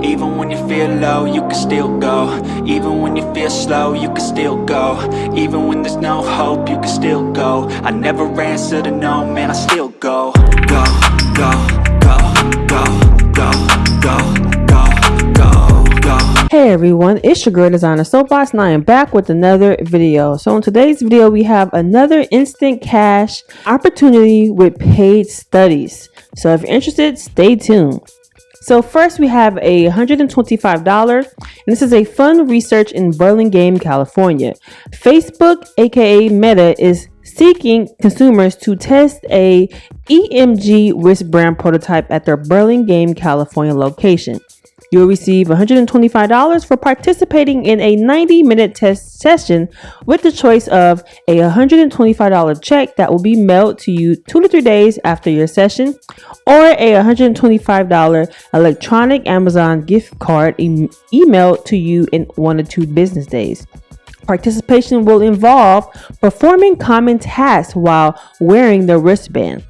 Even when you feel low, you can still go. Even when you feel slow, you can still go. Even when there's no hope, you can still go. I never answer to no, man, I still go. Go, go, go, go, go, go, go, go, go. Hey everyone, it's your girl designer Soapbox and I am back with another video. So in today's video, we have another instant cash opportunity with paid studies. So if you're interested, stay tuned. So first we have a $125, and this is a fun research in Burlingame, California. Facebook, aka Meta, is seeking consumers to test a EMG wristband prototype at their Burlingame, California location. You'll receive $125 for participating in a 90-minute test session with the choice of a $125 check that will be mailed to you 2 to 3 days after your session, or a $125 electronic Amazon gift card emailed to you in 1 to 2 business days. Participation will involve performing common tasks while wearing the wristband.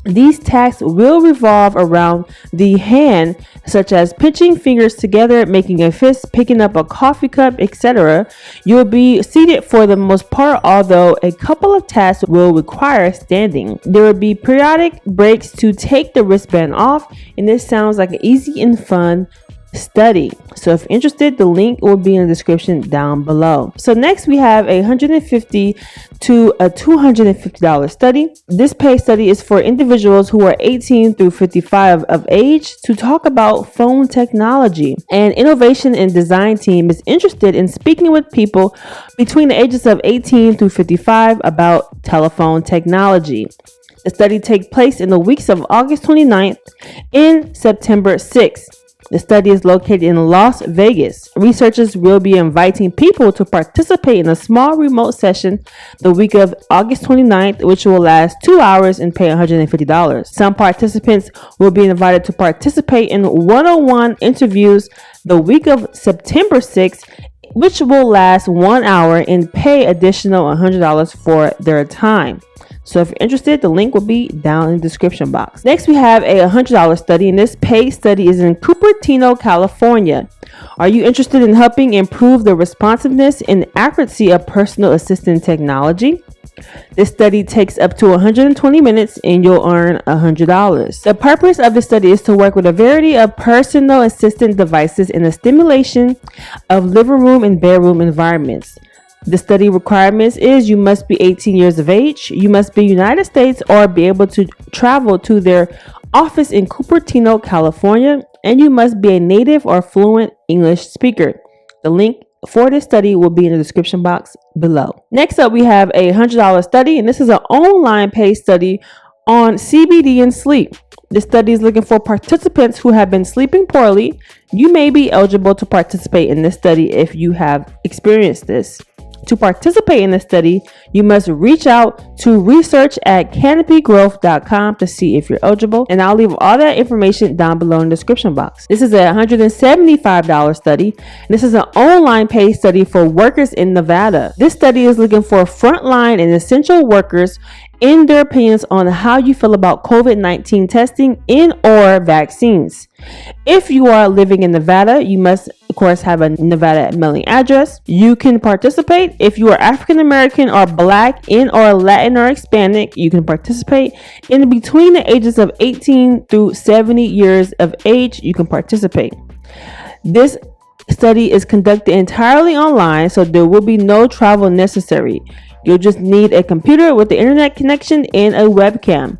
These tasks will revolve around the hand, such as pinching fingers together, making a fist, picking up a coffee cup, etc. You'll be seated for the most part, although a couple of tasks will require standing. There will be periodic breaks to take the wristband off, and this sounds like an easy and fun study. So if interested, the link will be in the description down below. So next we have a $150 to a $250 study. This paid study is for individuals who are 18 through 55 of age to talk about phone technology. An innovation and design team is interested in speaking with people between the ages of 18 through 55 about telephone technology. The study takes place in the weeks of August 29th and September 6th. The study is located in Las Vegas. Researchers will be inviting people to participate in a small remote session the week of August 29th, which will last 2 hours and pay $150. Some participants will be invited to participate in one-on-one interviews the week of September 6th, which will last 1 hour and pay additional $100 for their time. So if you're interested, the link will be down in the description box. Next, we have a $100 study, and this paid study is in Cupertino, California. Are you interested in helping improve the responsiveness and accuracy of personal assistant technology? This study takes up to 120 minutes and you'll earn $100. The purpose of the study is to work with a variety of personal assistant devices in the stimulation of living room and bedroom environments. The study requirements is you must be 18 years of age, you must be United States or be able to travel to their office in Cupertino, California, and you must be a native or fluent English speaker. The link for this study will be in the description box below. Next up, we have a $100 study, and this is an online paid study on CBD and sleep. This study is looking for participants who have been sleeping poorly. You may be eligible to participate in this study if you have experienced this. To participate in the study, you must reach out to research@canopygrowth.com to see if you're eligible, and I'll leave all that information down below in the description box. This is a $175 study, and this is an online paid study for workers in Nevada. This study is looking for frontline and essential workers in their opinions on how you feel about COVID-19 testing and or vaccines. If you are living in Nevada, you must of course have a Nevada mailing address. You can participate. If you are African American or Black in or Latin or Hispanic, you can participate. In between the ages of 18 through 70 years of age, you can participate. This study is conducted entirely online, so there will be no travel necessary. You'll just need a computer with the internet connection and a webcam.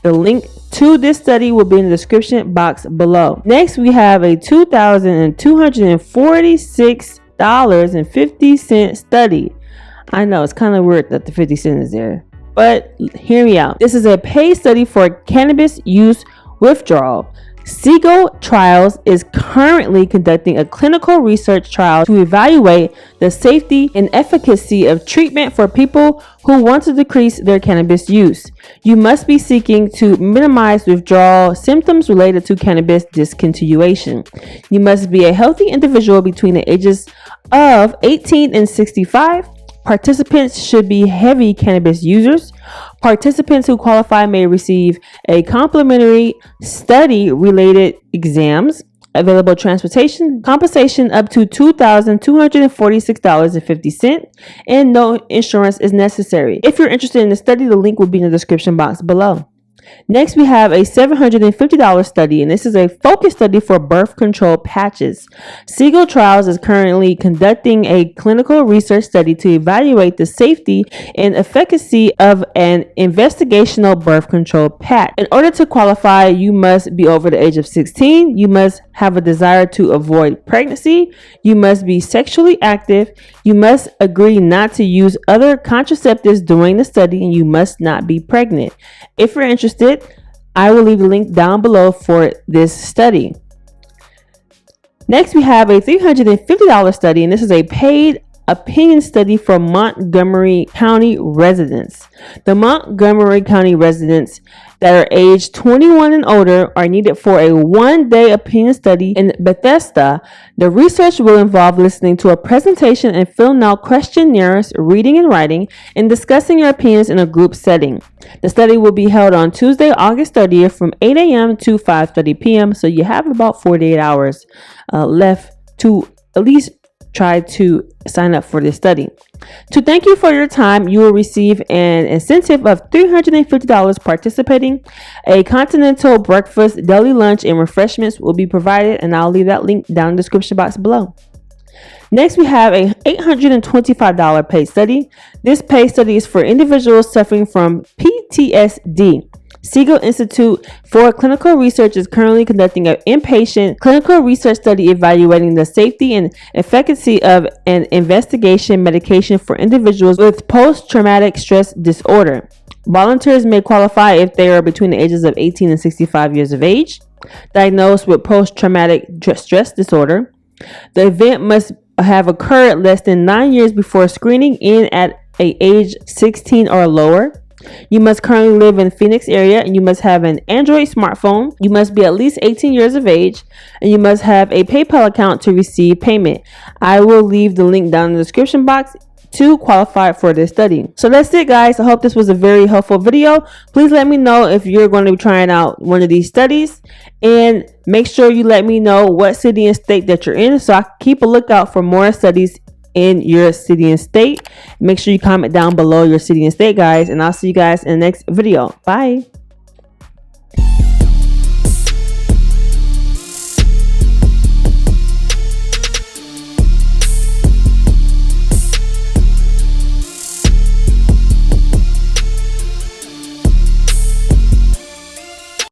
The link to this study will be in the description box below. Next, we have a $2,246.50 study. I know it's kind of weird that the 50 cents is there, but hear me out. This is a paid study for cannabis use withdrawal. Segal Trials is currently conducting a clinical research trial to evaluate the safety and efficacy of treatment for people who want to decrease their cannabis use. You must be seeking to minimize withdrawal symptoms related to cannabis discontinuation. You must be a healthy individual between the ages of 18 and 65. Participants should be heavy cannabis users. Participants who qualify may receive a complimentary study-related exams, available transportation compensation up to $2,246.50, and no insurance is necessary. If you're interested in the study, the link will be in the description box below. Next, we have a $750 study, and this is a focus study for birth control patches. Siegel Trials is currently conducting a clinical research study to evaluate the safety and efficacy of an investigational birth control patch. In order to qualify, you must be over the age of 16, you must have a desire to avoid pregnancy, you must be sexually active, you must agree not to use other contraceptives during the study, and you must not be pregnant. If you're interested, I will leave the link down below for this study. Next, we have a $350 study, and this is a paid opinion study for Montgomery County residents. The Montgomery County residents that are aged 21 and older are needed for a one-day opinion study in Bethesda. The research will involve listening to a presentation and filling out questionnaires, reading and writing, and discussing your opinions in a group setting. The study will be held on Tuesday, August 30th from 8 a.m. to 5:30 p.m. So you have about 48 hours left to at least try to sign up for this study. To thank you for your time, you will receive an incentive of $350 participating. A continental breakfast, daily lunch, and refreshments will be provided, and I'll leave that link down in the description box below. Next, we have a $825 paid study. This paid study is for individuals suffering from PTSD. Siegel Institute for Clinical Research is currently conducting an inpatient clinical research study evaluating the safety and efficacy of an investigation medication for individuals with post-traumatic stress disorder. Volunteers may qualify if they are between the ages of 18 and 65 years of age, diagnosed with post-traumatic stress disorder. The event must have occurred less than 9 years before screening in at age 16 or lower. You must currently live in the Phoenix area, and you must have an Android smartphone. You must be at least 18 years of age, and you must have a PayPal account to receive payment. I will leave the link down in the description box to qualify for this study. So that's it, guys. I hope this was a very helpful video. Please let me know if you're going to be trying out one of these studies, and make sure you let me know what city and state that you're in, so I can keep a lookout for more studies in your city and state. Make sure you comment down below your city and state, guys, and I'll see you guys in the next video. Bye.